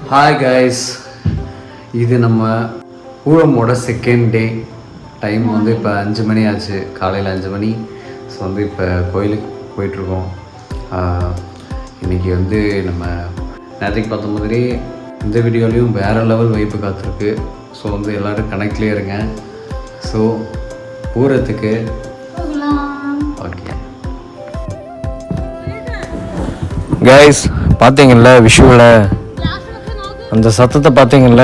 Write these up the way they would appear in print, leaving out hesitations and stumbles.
Hi guys, இது நம்ம ஊழமோட second day. Time வந்து இப்போ 5 மணி ஆச்சு, காலையில் 5 மணி. ஸோ வந்து இப்போ கோயிலுக்கு போயிட்டுருக்கோம். இன்றைக்கி வந்து நம்ம நேற்றுக்கு பார்த்த மாதிரி இந்த வீடியோலையும் வேறு லெவல் வைப்பு காத்திருக்கு. ஸோ வந்து எல்லோரும் கனெக்ட்லேயே இருங்க. ஸோ ஊரத்துக்கு ஓகே கைஸ், பார்த்தீங்கல்ல விஷுவலை, அந்த சத்தத்தை பார்த்தீங்கல்ல,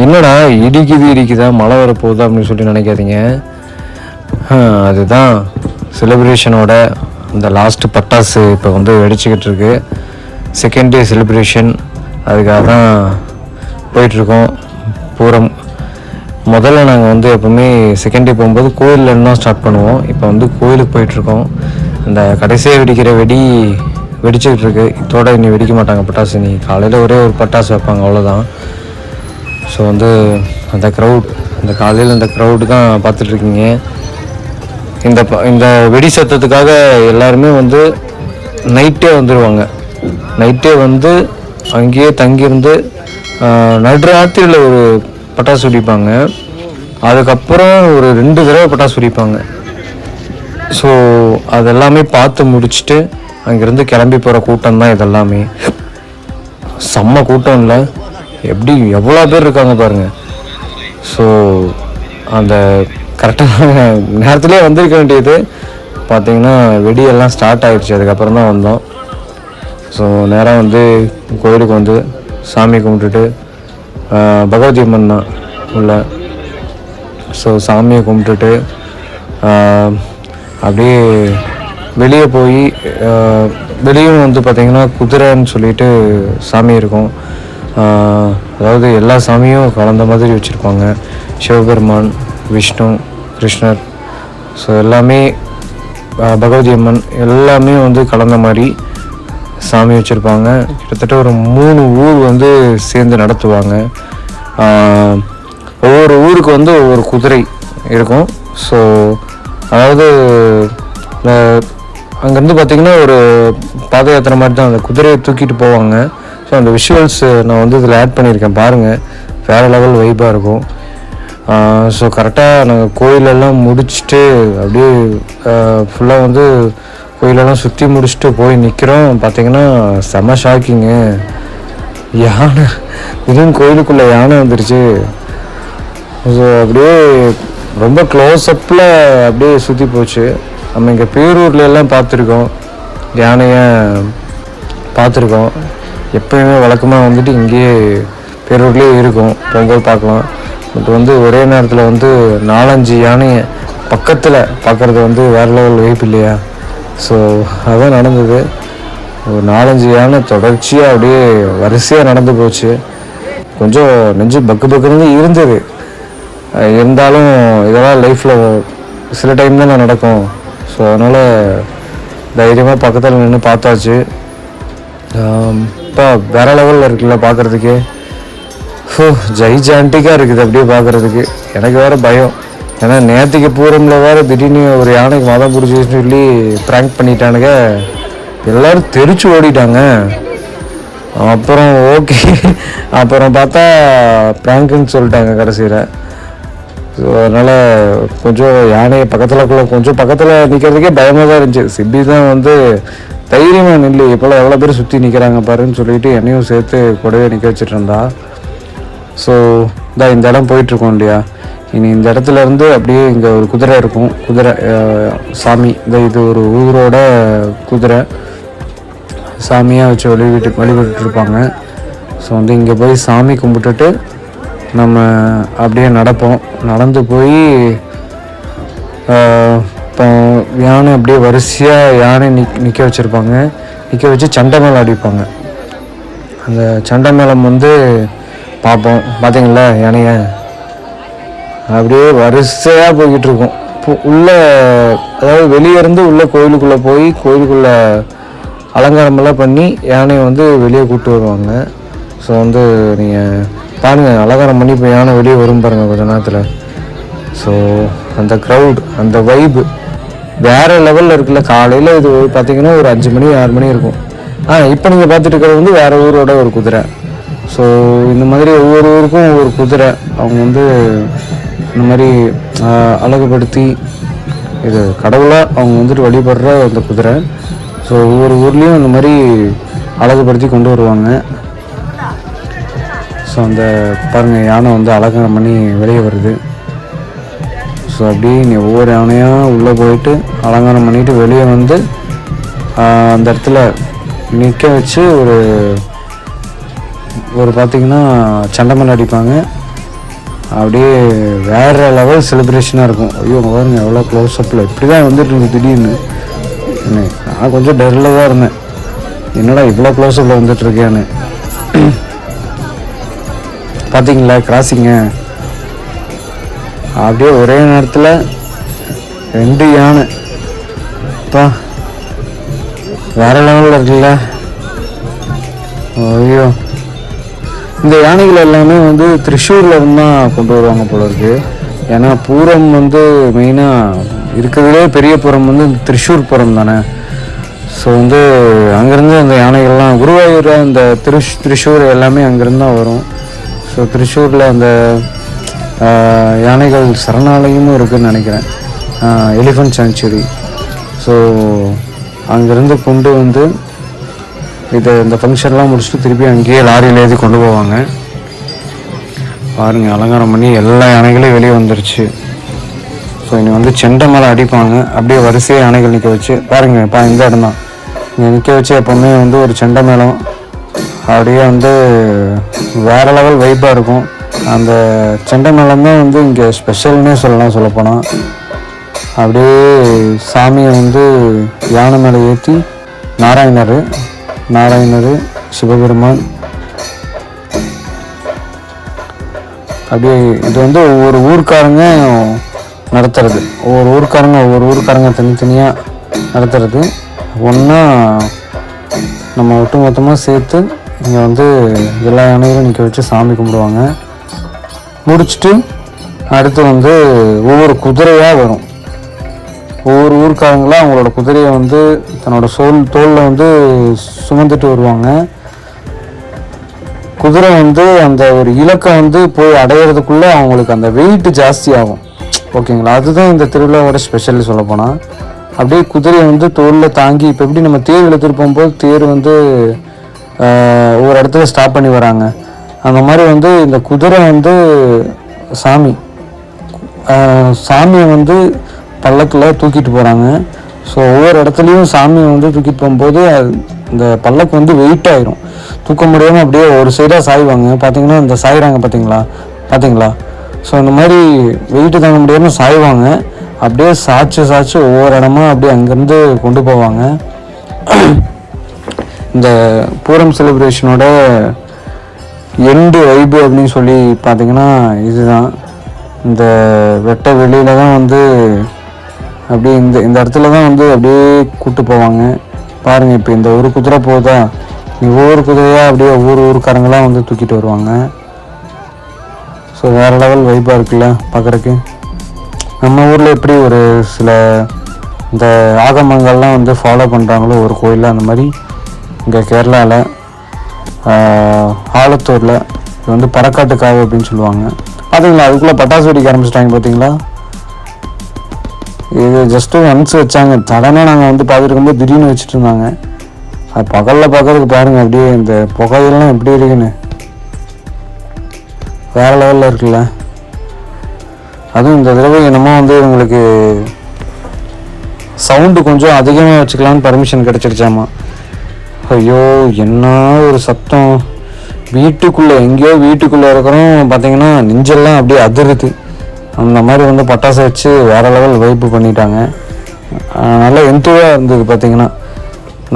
என்னடா இடிக்குதா மழை வரப்போகுதா அப்படின்னு சொல்லி நினைக்காதீங்க. அதுதான் செலிப்ரேஷனோட அந்த லாஸ்ட்டு பட்டாசு இப்போ வந்து வெடிச்சிக்கிட்டு இருக்கு. செகண்ட் டே செலிப்ரேஷன், அதுக்காக தான் போயிட்டுருக்கோம். பூரம் முதல்ல நாங்கள் வந்து எப்போவுமே செகண்ட் டே போகும்போது கோயிலேருந்து தான் ஸ்டார்ட் பண்ணுவோம். இப்போ வந்து கோயிலுக்கு போயிட்டுருக்கோம். அந்த கடைசியாக வெடிக்கிற வெடி வெடிச்சுக்கிட்டு இருக்கு. இதோட இனி வெடிக்க மாட்டாங்க பட்டாசு. நீ காலையில் ஒரே ஒரு பட்டாசு வைப்பாங்க, அவ்வளோதான். ஸோ வந்து அந்த க்ரௌட், அந்த காலையில் அந்த க்ரௌடு தான் பார்த்துட்ருக்கீங்க. இந்த வெடி சத்தத்துக்காக எல்லாருமே வந்து நைட்டே வந்துடுவாங்க. நைட்டே வந்து அங்கேயே தங்கியிருந்து நடுராத்திரியில் ஒரு பட்டாசு வெடிப்பாங்க. அதுக்கப்புறம் ஒரு 2 தடவை பட்டாசு வெடிப்பாங்க. ஸோ அதெல்லாமே பார்த்து முடிச்சுட்டு அங்கேருந்து கிளம்பி போகிற கூட்டம் தான் இதெல்லாமே. செம்ம கூட்டம் இல்லை, எவ்வளோ பேர் இருக்காங்க பாருங்கள். ஸோ அந்த கரெக்டான நேரத்துலேயே வந்திருக்க வேண்டியது. பார்த்திங்கன்னா வெடியெல்லாம் ஸ்டார்ட் ஆகிடுச்சு, அதுக்கப்புறம் தான் வந்தோம். ஸோ நேராக வந்து கோயிலுக்கு வந்து சாமி கும்பிட்டுட்டு, பகவதி அம்மன் தான் உள்ள. ஸோ சாமியை கும்பிட்டுட்டு அப்படியே வெளியே போய், வெளியும் வந்து பார்த்திங்கன்னா குதிரைன்னு சொல்லிட்டு சாமி இருக்கும். அதாவது எல்லா சாமியும் கலந்த மாதிரி வச்சுருப்பாங்க. சிவபெருமான், விஷ்ணு, கிருஷ்ணர், ஸோ எல்லாமே, பகவதி அம்மன் எல்லாமே வந்து கலந்த மாதிரி சாமி வச்சுருப்பாங்க. கிட்டத்தட்ட ஒரு 3 ஊர் வந்து சேர்ந்து நடத்துவாங்க. ஒவ்வொரு ஊருக்கு வந்து ஒவ்வொரு குதிரை இருக்கும். ஸோ அதாவது அங்கேருந்து பார்த்திங்கன்னா ஒரு பாத யாத்திரை மாதிரி தான், அந்த குதிரையை தூக்கிட்டு போவாங்க. ஸோ அந்த விஷுவல்ஸ் நான் வந்து இதில் ஆட் பண்ணியிருக்கேன் பாருங்கள், வேறு லெவல் வைப்பாக இருக்கும். ஸோ கரெக்டாக நாங்கள் கோயிலெல்லாம் முடிச்சுட்டு அப்படியே ஃபுல்லாக வந்து கோயிலெல்லாம் சுற்றி முடிச்சுட்டு போய் நிற்கிறோம். பார்த்திங்கன்னா செம ஷாக்கிங்கு. யானை, திடீர்னு கோயிலுக்குள்ளே யானை வந்துருச்சு. ஸோ அப்படியே ரொம்ப க்ளோஸ்அப்பில் அப்படியே சுற்றி போச்சு. நம்ம இங்கே பேரூரில் எல்லாம் பார்த்துருக்கோம், யானையை பார்த்துருக்கோம். எப்போயுமே வழக்கமாக வந்துட்டு இங்கேயே பேரூர்லேயே இருக்கும், போகும்போது பார்க்கலாம். பட் வந்து ஒரே நேரத்தில் வந்து 4-5 யானையை பக்கத்தில் பார்க்குறது வந்து வேறு லெவல் வைப்பு இல்லையா? ஸோ அதுதான் நடந்தது. ஒரு 4-5 யானை தொடர்ச்சியாக அப்படியே வரிசையாக நடந்து போச்சு. கொஞ்சம் நெஞ்சு பக்குன்னு இருந்தது. இருந்தாலும் இதெல்லாம் லைஃப்பில் சில டைம் தான் நடக்கும். ஸோ அதனால் தைரியமாக பக்கத்தில் நின்று பார்த்தாச்சு. இப்போ வேறு லெவலில் இருக்குல்ல பார்க்குறதுக்கு. ஜைஜான்டிக்காக இருக்குது அப்படியே பார்க்குறதுக்கு. எனக்கு வேறு பயம், ஏன்னா நேற்றுக்கு பூரமில் வேறு திடீர்னு ஒரு யானைக்கு மதம் பிடிச்சின்னு சொல்லி ப்ராங்க் பண்ணிட்டானுங்க. எல்லோரும் தெரிச்சு ஓடிட்டாங்க. அப்புறம் ஓகே, அப்புறம் பார்த்தா ப்ராங்க்குன்னு சொல்லிட்டாங்க கடைசியில். ஸோ அதனால் கொஞ்சம் யானையை கொஞ்சம் பக்கத்தில் நிற்கிறதுக்கே பயமாக தான் இருந்துச்சு. சிப்பி தான் வந்து தைரியமாக நில்லு, இப்போலாம் எவ்வளோ பேர் சுற்றி நிற்கிறாங்க பாருன்னு சொல்லிட்டு என்னையும் சேர்த்து கூடவே நிற்க வச்சுட்டு இருந்தா. ஸோ இந்த இடம் போயிட்டுருக்கோம் இல்லையா, இனி இந்த இடத்துல இருந்து அப்படியே இங்கே ஒரு குதிரை இருக்கும். குதிரை சாமி, இது ஒரு ஊரோட குதிரை சாமியாக வச்சு வழிபட்டு இருப்பாங்க. ஸோ வந்து இங்கே போய் சாமி கும்பிட்டுட்டு நம்ம அப்படியே நடந்து போய் இப்போ யானை அப்படியே வரிசையாக யானை நிற்க வச்சுருப்பாங்க. நிற்க வச்சு சண்டை மேளம் அடிப்பாங்க. அந்த சண்டை மேளம் வந்து பார்ப்போம். பார்த்தீங்களா யானையை அப்படியே வரிசையாக போய்கிட்டு இருக்கும். உள்ளே, அதாவது வெளியே இருந்து உள்ளே கோயிலுக்குள்ளே போய் கோயிலுக்குள்ளே அலங்காரமெல்லாம் பண்ணி யானையை வந்து வெளியே கூப்பிட்டு வருவாங்க. ஸோ வந்து நீங்கள் பாருங்கள், அலங்காரம் பண்ணி இப்போ யானை வெளியே வரும் பாருங்கள் கொஞ்சம் நேரத்தில். ஸோ அந்த க்ரௌட், அந்த வைப்பு வேறு லெவலில் இருக்குல்ல. காலையில் இது பார்த்திங்கன்னா ஒரு 5 மணி 6 மணி இருக்கும். இப்போ நீங்கள் பார்த்துட்டு இருக்கிறது வந்து வேறு ஊரோட ஒரு குதிரை. ஸோ இந்த மாதிரி ஒவ்வொரு ஊருக்கும் ஒவ்வொரு குதிரை அவங்க வந்து இந்த மாதிரி அழகுபடுத்தி இது கடவுளாக அவங்க வந்துட்டு வழிபடுற அந்த குதிரை. ஸோ ஒவ்வொரு ஊர்லேயும் இந்த மாதிரி அழகுபடுத்தி கொண்டு வருவாங்க. ஸோ அந்த பாருங்கள் யானை வந்து அலங்காரம் பண்ணி வெளியே வருது. ஸோ அப்படியே நீ ஒவ்வொரு யானையாக உள்ளே போயிட்டு அலங்காரம் பண்ணிவிட்டு வெளியே வந்து அந்த இடத்துல நிற்க வச்சு ஒரு பார்த்திங்கன்னா சண்டை அடிப்பாங்க. அப்படியே வேறு லெவல் செலிப்ரேஷனாக இருக்கும். ஐயோ பாருங்க எவ்வளோ க்ளோஸ்அப்பில் இப்படி தான் வந்துட்டு இருந்தது திடீர்னு. நான் கொஞ்சம் டரில் தான் இருந்தேன், என்னடா இவ்வளோ க்ளோஸ்அப்பில் வந்துட்டுருக்கேன்னு. பார்த்தீங்களா கிராசிங்க, அப்படியே ஒரே நேரத்தில் 2 யானை பா வேறு லெவலில் இருக்குல்ல. ஐயோ இந்த யானைகள் எல்லாமே வந்து திரிஷூரில் இருந்தால் கொண்டு வருவாங்க போல இருக்குது. ஏன்னா பூரம் வந்து மெயினாக இருக்கிறதுலே பெரிய புறம் வந்து திரிஷூர் புறம் தானே. ஸோ வந்து அங்கேருந்து அந்த யானைகள்லாம் குருவாயூர் அந்த திரிஷூர் எல்லாமே அங்கேருந்து தான் வரும். ஸோ திரிஷூரில் அந்த யானைகள் சரணாலயமும் இருக்குதுன்னு நினைக்கிறேன், எலிஃபண்ட் சாங்சுரி. ஸோ அங்கேருந்து கொண்டு வந்து இந்த ஃபங்க்ஷன்லாம் முடிச்சுட்டு திருப்பி அங்கேயே லாரியில் ஏற்றி கொண்டு போவாங்க. பாருங்கள் அலங்காரம் பண்ணி எல்லா யானைகளையும் வெளியே வந்துருச்சு. ஸோ இனி வந்து செண்டை மேலே அடிப்பாங்க. அப்படியே வரிசையாக யானைகள் நிற்க வச்சு பாருங்கள். இப்போ இந்த இடம் தான் இங்கே நிற்க வச்சு எப்போவுமே வந்து ஒரு செண்டை மேளம் அப்படியே வந்து வேறு லெவல் வைப்பாக இருக்கும். அந்த செண்டை மேளம் தான் வந்து இங்கே ஸ்பெஷல்னே சொல்லலாம். சொல்லப்போனால் அப்படியே சாமியை வந்து யானை மேலே ஏற்றி நாராயணர் சிவபெருமான் அப்படியே இது வந்து ஒவ்வொரு ஊருக்காரங்க நடத்துறது. ஒவ்வொரு ஊருக்காரங்க தனித்தனியாக நடத்துறது. ஒன்றா நம்ம ஒட்டுமொத்தமாக சேர்த்து இங்கே வந்து எல்லா யானைகளும் நிற்க வச்சு சாமி கும்பிடுவாங்க. முடிச்சுட்டு அடுத்து வந்து ஒவ்வொரு குதிரையாக வரும். ஒவ்வொரு ஊருக்காரங்களாம் அவங்களோட குதிரையை வந்து தன்னோட தோளில் வந்து சுமந்துட்டு வருவாங்க. குதிரை வந்து அந்த ஒரு இலக்கை வந்து போய் அடையிறதுக்குள்ளே அவங்களுக்கு அந்த வெயிட் ஜாஸ்தி ஆகும். ஓகேங்களா, அதுதான் இந்த திருவிழாவோட ஸ்பெஷல் சொல்லப்போனால். அப்படியே குதிரையை வந்து தோளில் தாங்கி இப்போ எப்படி நம்ம தேர் இழுத்துட்டு போகும்போது தேர் வந்து ஒரு இடத்துல ஸ்டாப் பண்ணி வராங்க, அந்த மாதிரி வந்து இந்த குதிரை வந்து சாமியை வந்து பல்லக்கில் தூக்கிட்டு போகிறாங்க. ஸோ ஒவ்வொரு இடத்துலையும் சாமியை வந்து தூக்கிட்டு போகும்போது இந்த பல்லக்கு வந்து வெயிட் ஆயிரும், தூக்க முடியாமல் அப்படியே ஒரு சைடாக சாய்வாங்க. பார்த்தீங்கன்னா இந்த சாய்கிறாங்க பார்த்தீங்களா. ஸோ இந்த மாதிரி வெயிட்டு தாங்க முடியாமல் சாய்வாங்க. அப்படியே சாய்ச்சி ஒவ்வொரு இடமா அப்படியே அங்கேருந்து கொண்டு போவாங்க. இந்த பூரம் செலிப்ரேஷனோட எண்டு வைபு அப்படின்னு சொல்லி பார்த்தீங்கன்னா இதுதான். இந்த வெட்ட வெளியில் தான் வந்து அப்படியே இந்த இடத்துல தான் வந்து அப்படியே கூப்பிட்டு போவாங்க. பாருங்கள் இப்போ இந்த ஒரு குதிரை போதா, ஒவ்வொரு குதிரையாக அப்படியே ஒவ்வொரு ஊருக்காரங்களாம் வந்து தூக்கிட்டு வருவாங்க. ஸோ வேறு லெவல் வைப்பாக இருக்குல்ல பார்க்குறக்கு. நம்ம ஊரில் எப்படி ஒரு சில இந்த ஆகமங்கள்லாம் வந்து ஃபாலோ பண்ணுறாங்களோ ஒரு கோயிலில், அந்த மாதிரி இங்கே கேரளாவில் ஆலத்தூரில் இது வந்து பறக்காட்டு காவு அப்படின்னு சொல்லுவாங்க. பார்த்தீங்களா, அதுக்குள்ளே பட்டாசு வெடிக்க ஆரம்பிச்சிட்டாங்க பார்த்தீங்களா. இது ஜஸ்ட்டு ஒன்ஸ் வச்சாங்க, சடனாக நாங்கள் வந்து பார்த்துருக்கும்போது திடீர்னு வச்சுட்டு இருந்தாங்க. அது பகலில் பார்க்கறதுக்கு பாருங்கள் அப்படியே இந்த புகையெல்லாம் எப்படி இருக்குன்னு வேறு லெவலில் இருக்குல்ல. அதுவும் இந்த தடவை என்னமோ வந்து இவங்களுக்கு சவுண்டு கொஞ்சம் அதிகமாக வச்சுக்கலான்னு பர்மிஷன் கிடச்சிருச்சாமா. ஐயோ என்ன ஒரு சத்தம், எங்கேயோ வீட்டுக்குள்ளே இருக்கிறோம் பார்த்தீங்கன்னா நெஞ்செல்லாம் அப்படியே அதிருது. அந்த மாதிரி வந்து பட்டாசை வச்சு வேறு லெவல் வைப்பு பண்ணிட்டாங்க. நல்ல என்துவாக இருந்தது பார்த்தீங்கன்னா.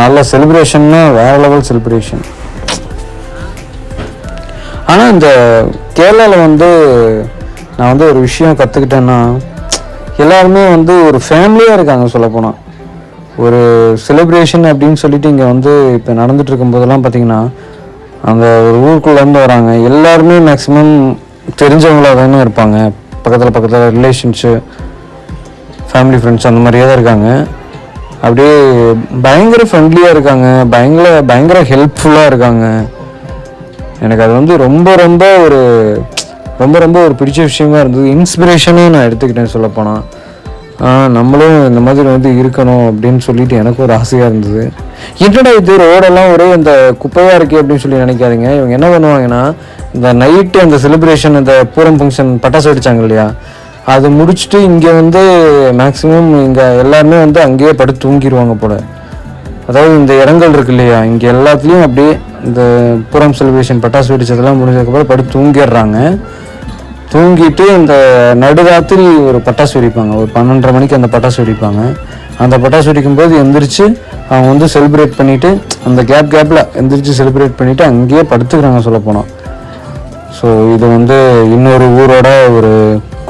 நல்ல செலிப்ரேஷன்னா வேறு லெவல் செலிப்ரேஷன். ஆனால் இந்த கேரளாவில் வந்து நான் வந்து ஒரு விஷயம் கற்றுக்கிட்டேன்னா, எல்லாருமே வந்து ஒரு ஃபேமிலியாக இருக்காங்க சொல்லப்போனால். ஒரு செலிப்ரேஷன் அப்படின்னு சொல்லிட்டு இங்கே வந்து இப்போ நடந்துட்டு இருக்கும்போதெல்லாம் பார்த்திங்கன்னா அந்த ஒரு ஊருக்குள்ளேருந்து வராங்க எல்லாருமே மேக்ஸிமம் தெரிஞ்சவங்களாக தானே இருப்பாங்க. பக்கத்தில் ரிலேஷன்ஸு, ஃபேமிலி ஃப்ரெண்ட்ஸ் அந்த மாதிரியே தான் இருக்காங்க. அப்படியே பயங்கர ஃப்ரெண்ட்லியாக இருக்காங்க, பயங்கர ஹெல்ப்ஃபுல்லாக இருக்காங்க. எனக்கு அது வந்து ரொம்ப ரொம்ப ஒரு பிடிச்ச விஷயமா இருந்தது. இன்ஸ்பிரேஷனாக நான் எடுத்துக்கிட்டேன் சொல்லப்போனால். நம்மளும் இந்த மாதிரி வந்து இருக்கணும் அப்படின்னு சொல்லிட்டு எனக்கு ஒரு ஆசையாக இருந்தது. என்னடா இது ரோடெல்லாம் ஒரே இந்த குப்பையாக இருக்கே அப்படின்னு சொல்லி நினைக்காதீங்க. இவங்க என்ன பண்ணுவாங்கன்னா, இந்த நைட்டு அந்த செலிப்ரேஷன், இந்த பூரம் ஃபங்க்ஷன் பட்டாசு வெடிச்சாங்க இல்லையா, அது முடிச்சுட்டு இங்கே வந்து மேக்ஸிமம் இங்கே எல்லாருமே வந்து அங்கேயே படுத்து தூங்கிடுவாங்க போல். அதாவது இந்த இடங்கள் இருக்கு இல்லையா, இங்கே எல்லாத்துலேயும் அப்படியே இந்த பூரம் செலிப்ரேஷன் பட்டாசு வெடிச்சதெல்லாம் முடிஞ்சதுக்கப்புறம் படுத்து தூங்கிடுறாங்க. தூங்கிட்டு இந்த நடுராத்திரி ஒரு பட்டாசு வெடிப்பாங்க. ஒரு 12:30 மணிக்கு அந்த பட்டாசு வெடிப்பாங்க. அந்த பட்டாசு வெடிக்கும்போது எந்திரிச்சு அவங்க வந்து செலிப்ரேட் பண்ணிவிட்டு, அந்த கேப்பில் எந்திரிச்சு செலிப்ரேட் பண்ணிவிட்டு அங்கேயே படுத்துக்கிறாங்க சொல்லப்போனால். ஸோ இது வந்து இன்னொரு ஊரோட ஒரு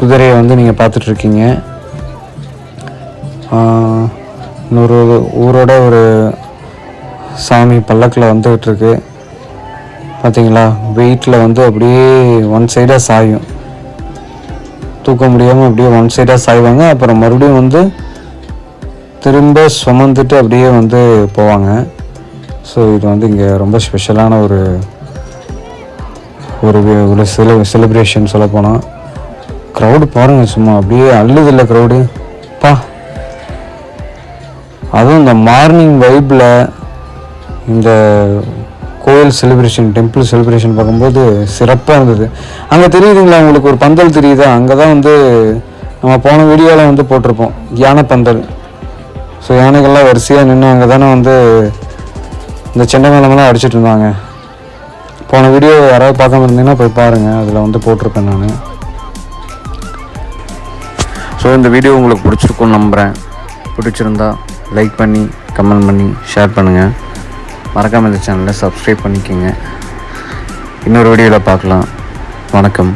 குதிரையை வந்து நீங்கள் பார்த்துட்ருக்கீங்க. இன்னொரு ஊரோட ஒரு சாமி பல்லக்கில் வந்துகிட்ருக்கு பார்த்தீங்களா. வெயிட்டில் வந்து அப்படியே ஒன் சைடாக சாயும், தூக்க முடியாமல் அப்படியே ஒன் சைடாக சாய்வாங்க. அப்புறம் மறுபடியும் வந்து திரும்ப சுமந்துட்டு அப்படியே வந்து போவாங்க. ஸோ இது வந்து இங்கே ரொம்ப ஸ்பெஷலான ஒரு செலிப்ரேஷன் சொல்லப்போனால். க்ரௌடு பாருங்கள், சும்மா அப்படியே அள்ளுதில்லை க்ரௌடு பா. அதுவும் இந்த மார்னிங் வைப்பில் இந்த கோயில் செலிப்ரேஷன், டெம்பிள் செலிப்ரேஷன் பார்க்கும்போது சிறப்பாக இருந்தது. அங்கே தெரியுதுங்களா உங்களுக்கு ஒரு பந்தல் தெரியுதா? அங்கே தான் வந்து நம்ம போன வீடியோவில் வந்து போட்டிருப்போம் யானை பந்தல். ஸோ யானைகள்லாம் வரிசையாக நின்று அங்கே தானே வந்து இந்த செண்டை மேளமெல்லாம் அடிச்சிட்டு இருந்தாங்க. போன வீடியோ யாராவது பார்க்காம இருந்தீங்கன்னா போய் பாருங்கள், அதில் வந்து போட்டிருப்பேன் நான். ஸோ இந்த வீடியோ உங்களுக்கு பிடிச்சிருக்குன்னு நம்புகிறேன். பிடிச்சிருந்தா லைக் பண்ணி, கமெண்ட் பண்ணி, ஷேர் பண்ணுங்கள். மறக்காமல் இந்த சேனலை சப்ஸ்கிரைப் பண்ணிக்கோங்க. இன்னொரு வீடியோவில் பார்க்கலாம். வணக்கம்.